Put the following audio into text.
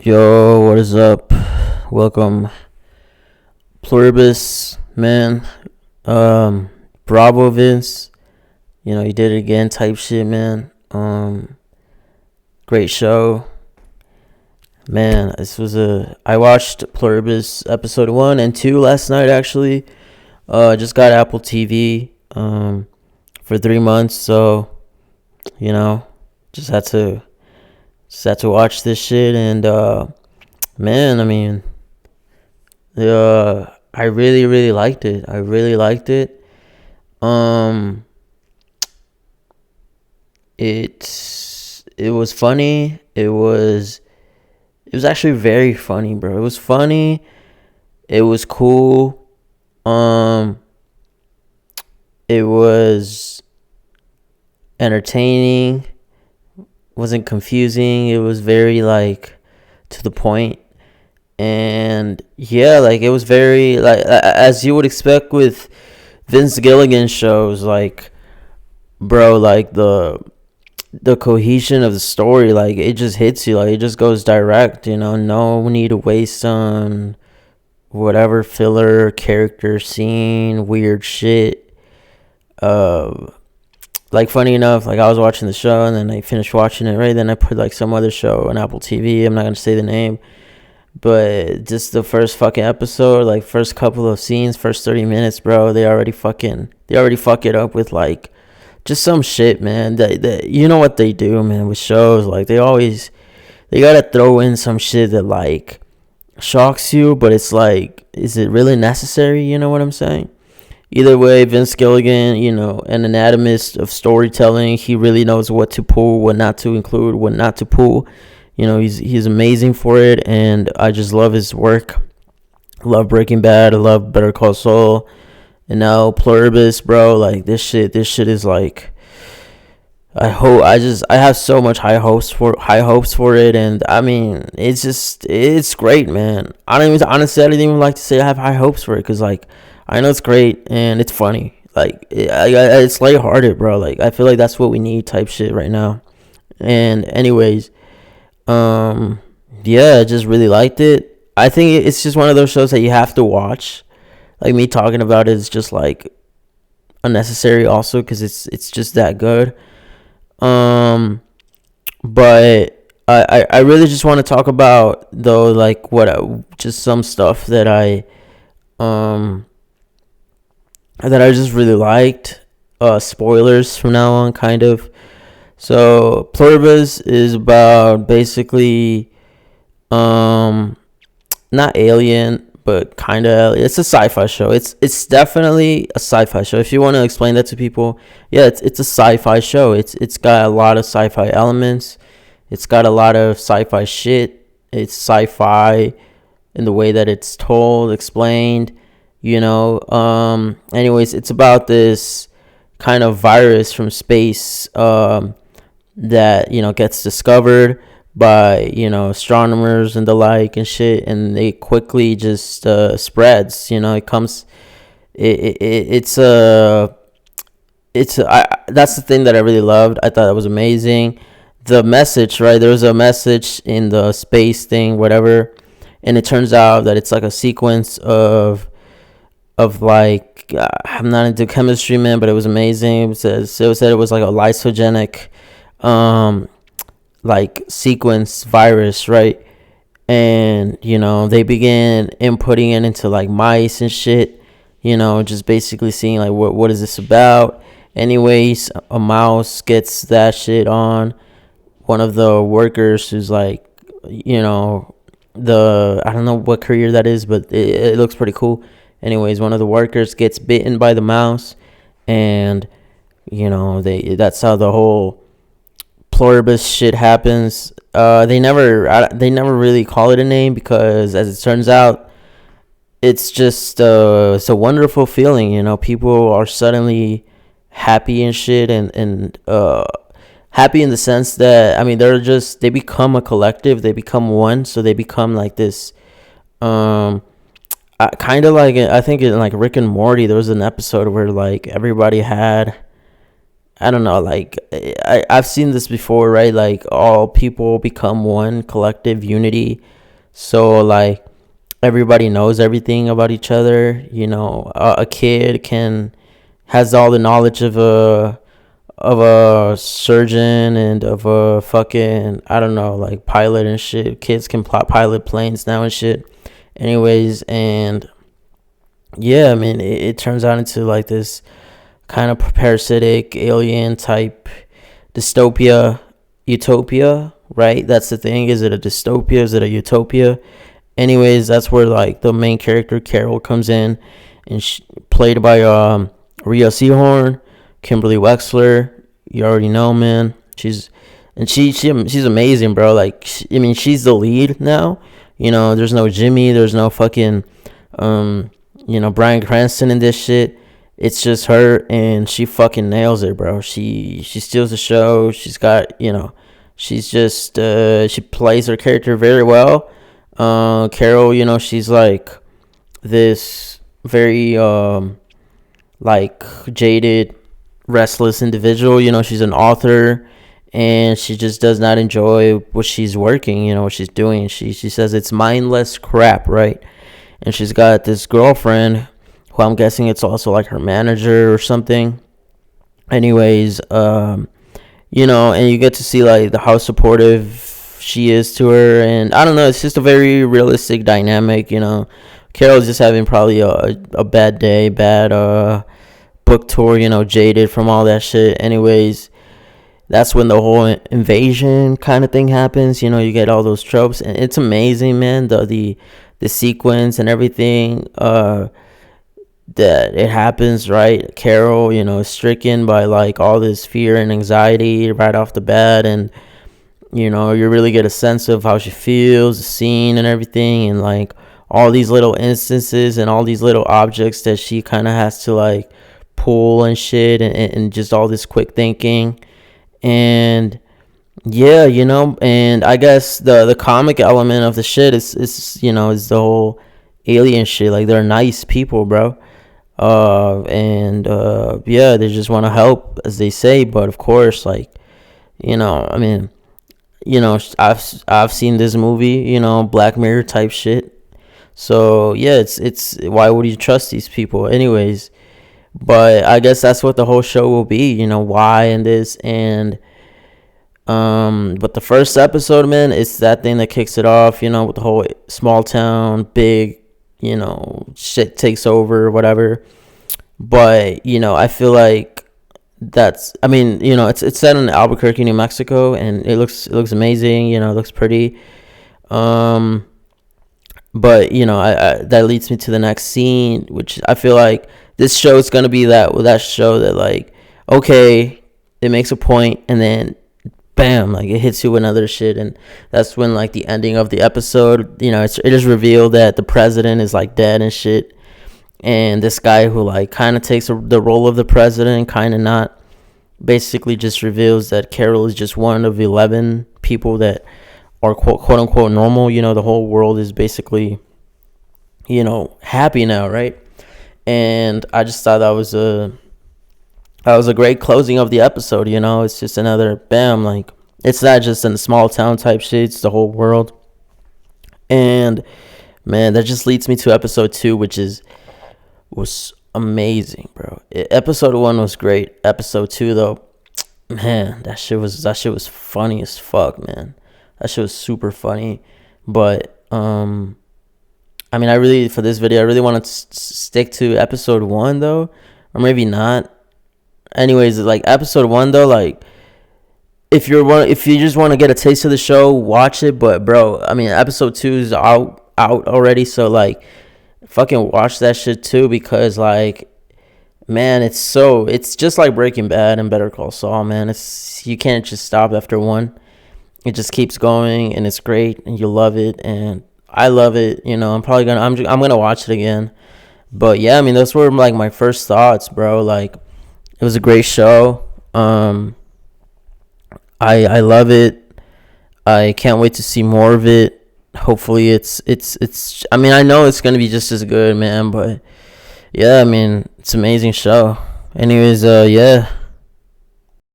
Yo, what is up? Welcome, Pluribus, man. Bravo, Vince. You did it again, type shit, man. Great show, man. I watched Pluribus episode 1 and 2 last night. Actually, just got Apple TV, for 3 months, so you know, just had to watch this shit, and man, I mean, I really, really liked it. I really liked it. Um, it was funny. It was actually very funny, bro. It was funny. It was cool. Um, it was entertaining. Wasn't confusing. It was very like to the point. And yeah, like it was very like as you would expect with Vince Gilligan shows, like bro, like the cohesion of the story, like it just hits you, like it just goes direct, no need to waste on whatever filler character scene weird shit. Like funny enough, like I was watching the show and then I finished watching it, right? Then I put like some other show on Apple TV. I'm not gonna say the name, but just the first fucking episode, like first couple of scenes, first 30 minutes, bro, they already fuck it up with like just some shit, man. That you know what they do, man, with shows, like they gotta throw in some shit that like shocks you, but it's like, is it really necessary? You know what I'm saying? Either way, Vince Gilligan, an anatomist of storytelling, he really knows what to pull, what not to include, what not to pull. He's amazing for it, and I just love his work. I love Breaking Bad. I love Better Call Saul, and now Pluribus, bro. Like this shit is like, I have so much high hopes for it, and I mean, it's great, man. Honestly, I didn't even like to say I have high hopes for it, because like I know it's great and it's funny. Like it's lighthearted, bro. Like I feel like that's what we need, type shit right now. And anyways, yeah, I just really liked it. I think it's just one of those shows that you have to watch. Like me talking about it is just like unnecessary, also, because it's just that good. But I really just want to talk about, though, like just some stuff that I just really liked. Spoilers from now on, kind of. So Pluribus is about basically, not alien, but kind of. It's a sci-fi show. It's definitely a sci-fi show. If you want to explain that to people, yeah, it's a sci-fi show. It's got a lot of sci-fi elements. It's got a lot of sci-fi shit. It's sci-fi in the way that it's told, explained. Anyways, it's about this kind of virus from space, that gets discovered by astronomers and the like and shit, and it quickly just spreads. That's the thing that I really loved. I thought that was amazing. The message, right? There was a message in the space thing, whatever, and it turns out that it's like a sequence of like, I'm not into chemistry, man, but it was amazing. It said it was like a lysogenic, like sequence virus, right? And they began inputting it into like mice and shit. Just basically seeing like what is this about. Anyways, a mouse gets that shit on one of the workers, who's like, I don't know what career that is, but it looks pretty cool. Anyways, one of the workers gets bitten by the mouse, and that's how the whole Pluribus shit happens. They never really call it a name, because as it turns out, it's just it's a wonderful feeling. People are suddenly happy and shit, and happy in the sense that, I mean, they become a collective, they become one, so they become like this, kind of like, I think in like Rick and Morty, there was an episode where like everybody had I don't know, like I've seen this before, right? Like all people become one collective unity. So like everybody knows everything about each other. A kid can has all the knowledge of a surgeon and of a fucking, I don't know, like pilot and shit. Kids can pilot planes now and shit. Anyways, and yeah, I mean, it turns out into like this kind of parasitic alien type dystopia, utopia, right? That's the thing. Is it a dystopia? Is it a utopia? Anyways, that's where like the main character Carol comes in, and played by Rhea Seehorn, Kimberly Wexler. You already know, man. She's amazing, bro. Like, she's the lead now. There's no Jimmy. There's no fucking Bryan Cranston in this shit. It's just her, and she fucking nails it, bro. She steals the show. She's just she plays her character very well. Carol, she's like this very like jaded, restless individual. She's an author, and she just does not enjoy what she's working. What she's doing. She says it's mindless crap, right? And she's got this girlfriend who I'm guessing it's also like her manager or something. Anyways, and you get to see like how supportive she is to her, and I don't know, it's just a very realistic dynamic. Carol's just having probably a bad day, bad book tour, jaded from all that shit. Anyways, that's when the whole invasion kind of thing happens. You get all those tropes, and it's amazing, man. The sequence and everything that it happens, right? Carol, is stricken by like all this fear and anxiety right off the bat, and you really get a sense of how she feels, the scene and everything, and like all these little instances and all these little objects that she kind of has to like pull and shit, and just all this quick thinking. And yeah, and I guess the comic element of the shit is the whole alien shit. Like, they're nice people, bro. Yeah, they just want to help, as they say. But of course, like, I mean, I've seen this movie, Black Mirror type shit. So yeah, it's why would you trust these people, anyways? But I guess that's what the whole show will be, why and this. And but the first episode, man, it's that thing that kicks it off, with the whole small town, big, shit takes over, whatever. But I feel like it's set in Albuquerque, New Mexico, and it looks amazing. It looks pretty. But I that leads me to the next scene, which I feel like this show is gonna be that show that, like, okay, it makes a point, and then bam, like, it hits you with another shit. And that's when, like, the ending of the episode, it is revealed that the president is like dead and shit, and this guy who like kind of takes the role of the president, kind of not, basically just reveals that Carol is just one of 11 people that are quote unquote normal. The whole world is basically happy now, right? And I just thought that was a great closing of the episode. It's just another bam, like, it's not just in a small town type shit, it's the whole world. And man, that just leads me to episode 2, which was amazing, bro. Episode 1 was great. Episode 2, though, man, that shit was funny as fuck, man. That shit was super funny. But I really, for this video, I really want to stick to episode 1, though, or maybe not. Anyways, like, episode 1, though, like, if you just want to get a taste of the show, watch it. But bro, episode 2 is out already, so like, fucking watch that shit too, because like, man, it's just like Breaking Bad and Better Call Saul, man. You can't just stop after 1. It just keeps going, and it's great, and you love it, and I love it. I'm gonna watch it again. But yeah, those were like my first thoughts, bro. Like, it was a great show. I love it. I can't wait to see more of it. Hopefully it's I know it's gonna be just as good, man. But yeah, it's an amazing show. Anyways, yeah,